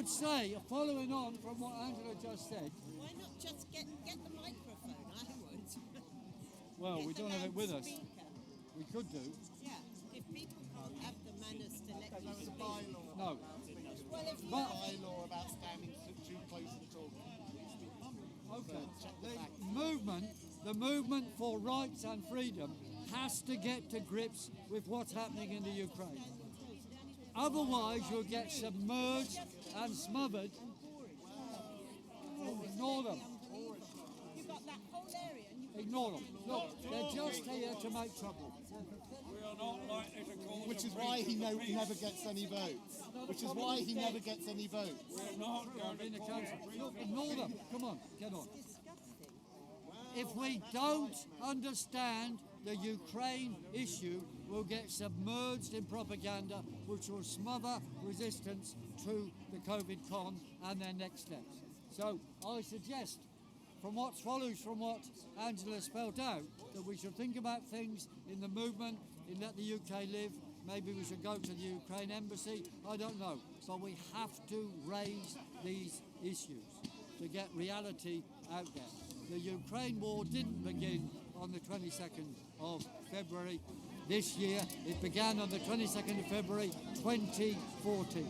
would say, following on from what Angela just said. Why not just get the microphone? I would. Well, we don't have it with us. Speaker. We could do. Yeah. If people can't have the manners to let you speak. No. Well, if you But bylaw about standing too close to the talking. okay, the movement for rights and freedom has to get to grips with what's happening in the Ukraine. Otherwise, you'll get submerged and smothered. Ignore them. you've got that whole area and you Ignore them. Look, they're just here to make trouble. We are not likely to cause Which is a why he breach of peace. never gets any votes. Which is why he never gets any votes. We're not going In the to cause council. a breach Look, of ignore them. peace. Come on, get on. disgusting. If we don't understand the Ukraine issue, we'll get submerged in propaganda which will smother resistance to the COVID con and their next steps. So I suggest, from what follows from what Angela spelled out, that we should think about things in the movement, in Let the UK Live. Maybe we should go to the Ukraine embassy. I don't know. But we have to raise these issues to get reality out there. The Ukraine war didn't begin on the 22nd of February this year. It began on the 22nd of February 2014.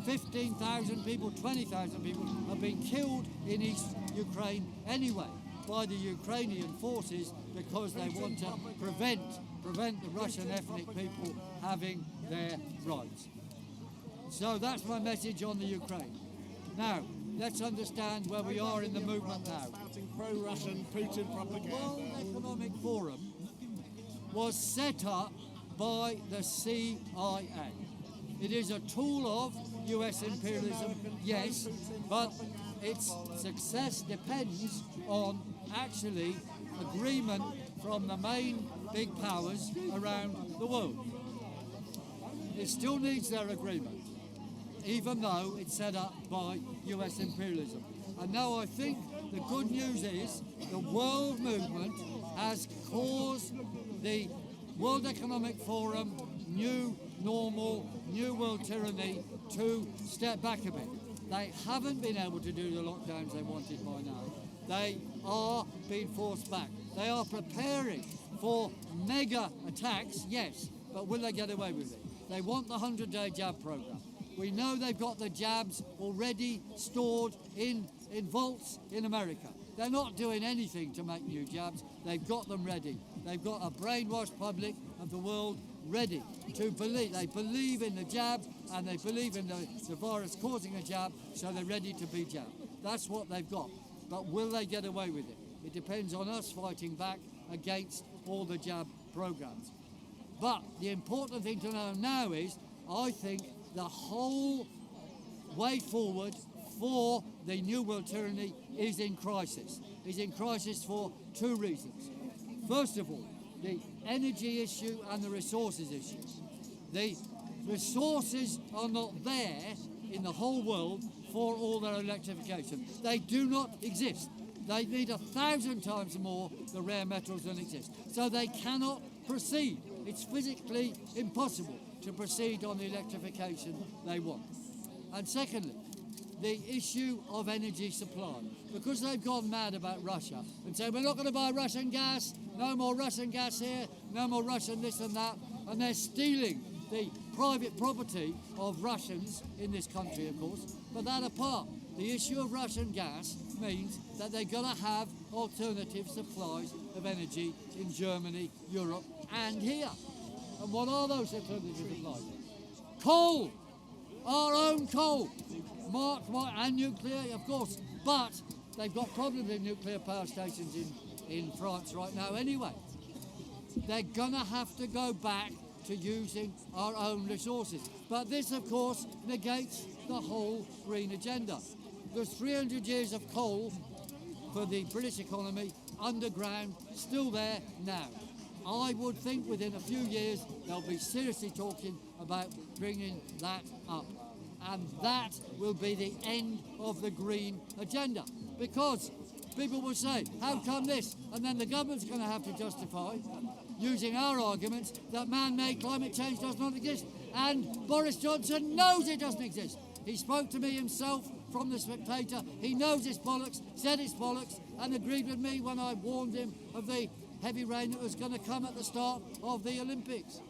15,000 people, 20,000 people have been killed in East Ukraine anyway by the Ukrainian forces because they want to prevent the Russian ethnic people having their rights. So that's my message on the Ukraine. Now, let's understand where we are in the movement now. Spouting pro-Russian Putin The propaganda. World Economic Forum was set up by the CIA. It is a tool of US imperialism, yes, but its success depends on actually agreement from the main big powers around the world. It still needs their agreement, even though it's set up by US imperialism. And now I think the good news is the world movement has caused the World Economic Forum, new normal, new world tyranny to step back a bit. They haven't been able to do the lockdowns they wanted by now. They are being forced back. They are preparing for mega attacks, yes, but will they get away with it? They want the 100-day jab program. We know they've got the jabs already stored in vaults in America. They're not doing anything to make new jabs. They've got them ready. They've got a brainwashed public of the world ready to believe. They believe in the jab and they believe in the virus causing a jab, so they're ready to be jabbed. That's what they've got. But will they get away with it? It depends on us fighting back against all the jab programs. But the important thing to know now is, I think the whole way forward for the New World Tyranny is in crisis. Is in crisis for two reasons. First of all, the energy issue and the resources issue. The resources are not there in the whole world for all their electrification. They do not exist. They need 1,000 times more the rare metals than exist. So they cannot proceed. It's physically impossible to proceed on the electrification they want. And secondly, the issue of energy supply. Because they've gone mad about Russia and said, we're not going to buy Russian gas, no more Russian gas here, no more Russian this and that, and they're stealing the private property of Russians in this country, of course. But that apart, the issue of Russian gas means that they're going to have alternative supplies of energy in Germany, Europe, and here. And what are those alternative supplies? Coal! Our own coal! And nuclear, of course. But they've got problems in nuclear power stations in France right now anyway. They're going to have to go back to using our own resources. But this, of course, negates the whole green agenda. There's 300 years of coal for the British economy underground, still there now. I would think within a few years they'll be seriously talking about bringing that up. And that will be the end of the green agenda. Because people will say, how come this? And then the government's going to have to justify, using our arguments, that man-made climate change does not exist. And Boris Johnson knows it doesn't exist. He spoke to me himself from the Spectator. He knows it's bollocks, said it's bollocks, and agreed with me when I warned him of the heavy rain that was going to come at the start of the Olympics.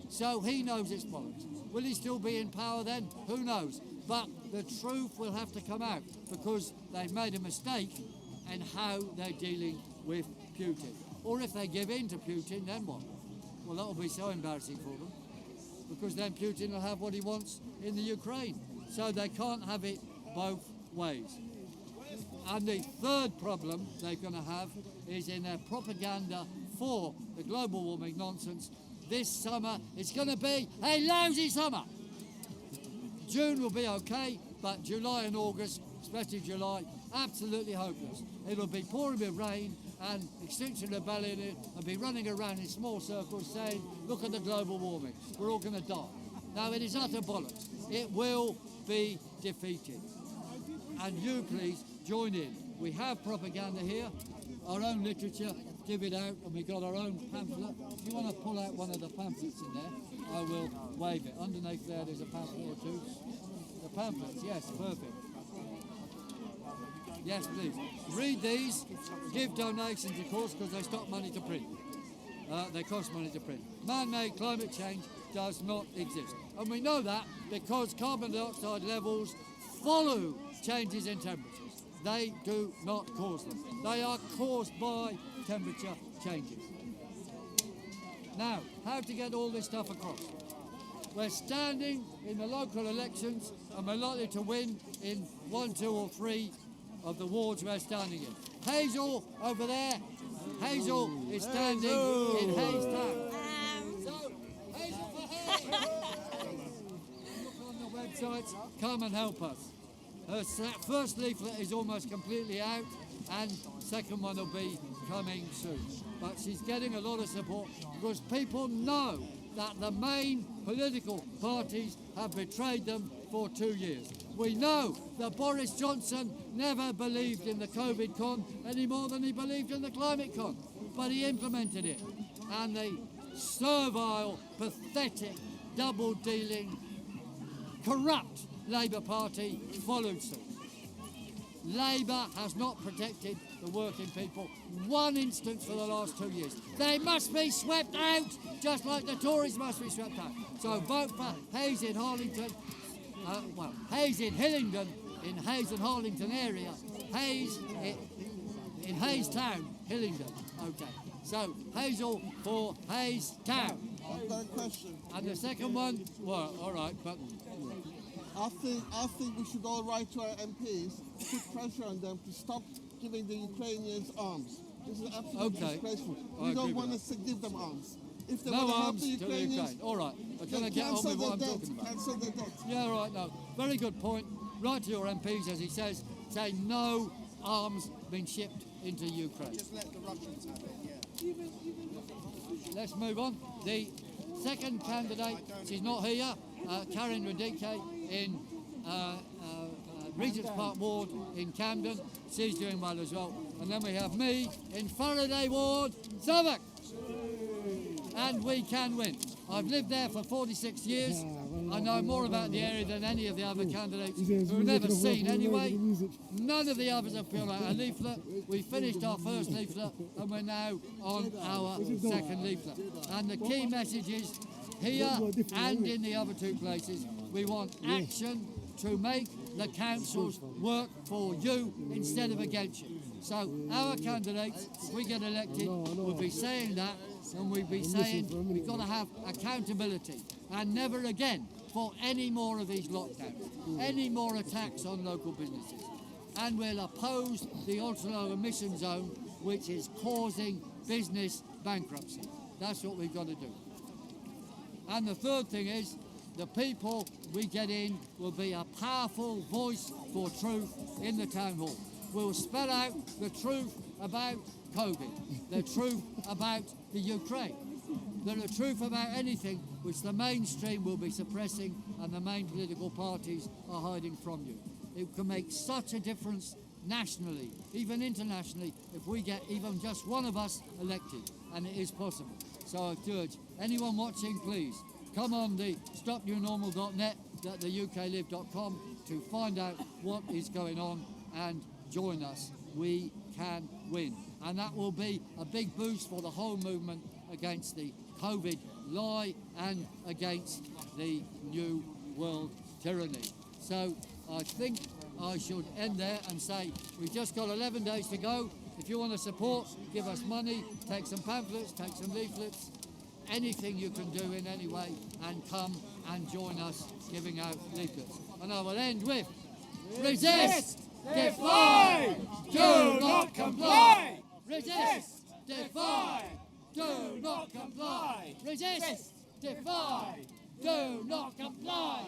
So he knows it's bollocks. Will he still be in power then? Who knows? But the truth will have to come out because they've made a mistake in how they're dealing with Putin. Or if they give in to Putin, then what? Well, that'll be so embarrassing for them because then Putin will have what he wants in the Ukraine. So they can't have it both ways. And the third problem they're going to have is in their propaganda for the global warming nonsense. This summer, it's going to be a lousy summer. June will be okay, but July and August, especially July, absolutely hopeless. It'll be pouring with rain and Extinction Rebellion will be running around in small circles saying, look at the global warming, we're all going to die. Now, it is utter bollocks. It will be defeated. And you, please, join in. We have propaganda here, our own literature, give it out, and we've got our own pamphlet. If you want to pull out one of the pamphlets in there, I will wave it. Underneath there's a pamphlet or two. The pamphlets, yes, perfect. Yes, please. Read these, give donations, of course, because they stop money to print. They cost money to print. Man-made climate change does not exist. And we know that because carbon dioxide levels follow changes in temperatures. They do not cause them. They are caused by temperature changes. Now, how to get all this stuff across? We're standing in the local elections and we're likely to win in 1, 2 or 3 of the wards we're standing in. Hazel, over there, Hazel is standing in Hayes Town. So, Hazel for Hayes! Look on the websites, come and help us. Her first leaflet is almost completely out and second one will be coming soon. But she's getting a lot of support because people know that the main political parties have betrayed them for 2 years. We know that Boris Johnson never believed in the COVID con any more than he believed in the climate con, but he implemented it. And the servile, pathetic, double-dealing, corrupt Labour Party followed suit. Labour has not protected the working people one instance for the last 2 years. They must be swept out, just like the Tories must be swept out. So vote for Hayes in Harlington, Hayes in Hillingdon, in Hayes and Harlington area, Hayes in Hayes Town, Hillingdon. Okay, so Hazel for Hayes Town. I've got a question. And the second one, well, all right, but I think we should all write to our MPs, put pressure on them to stop giving the Ukrainians arms. This is absolutely disgraceful. We don't want us to give them arms. If they no want to help arms the to the Ukrainians, Ukraine. All right, but can I get on with what I'm talking about? Cancel their debt. Yeah, all right, no. Very good point. Write to your MPs, as he says, say no arms being shipped into Ukraine. Just let the Russians have it, yeah. Let's move on. The second candidate, she's not here, Karen Radike in Regent's Park Ward in Camden. She's doing well as well. And then we have me in Faraday Ward, Southwark. And we can win. I've lived there for 46 years. I know more about the area than any of the other candidates who've never seen anyway. None of the others have filled out a leaflet. We finished our first leaflet and we're now on our second leaflet. And the key message is here and in the other 2 places, we want action to make the councils work for you instead of against you. So our candidates, if we get elected, will be saying that, and we'll be saying we've got to have accountability and never again for any more of these lockdowns, any more attacks on local businesses. And we'll oppose the ultra-low emission zone, which is causing business bankruptcy. That's what we've got to do. And the third thing is, the people we get in will be a powerful voice for truth in the town hall. We'll spell out the truth about COVID, the truth about the Ukraine, the truth about anything which the mainstream will be suppressing and the main political parties are hiding from you. It can make such a difference nationally, even internationally, if we get even just one of us elected, and it is possible. So I urge anyone watching, please, come on the stopnewnormal.net, theuklive.com to find out what is going on and join us. We can win. And that will be a big boost for the whole movement against the COVID lie and against the New World tyranny. So I think I should end there and say we've just got 11 days to go. If you want to support, give us money, take some pamphlets, take some leaflets, anything you can do in any way, and come and join us giving out leaflets. And I will end with resist, defy, do not comply. Resist, defy, do not comply. Resist, defy, do not comply.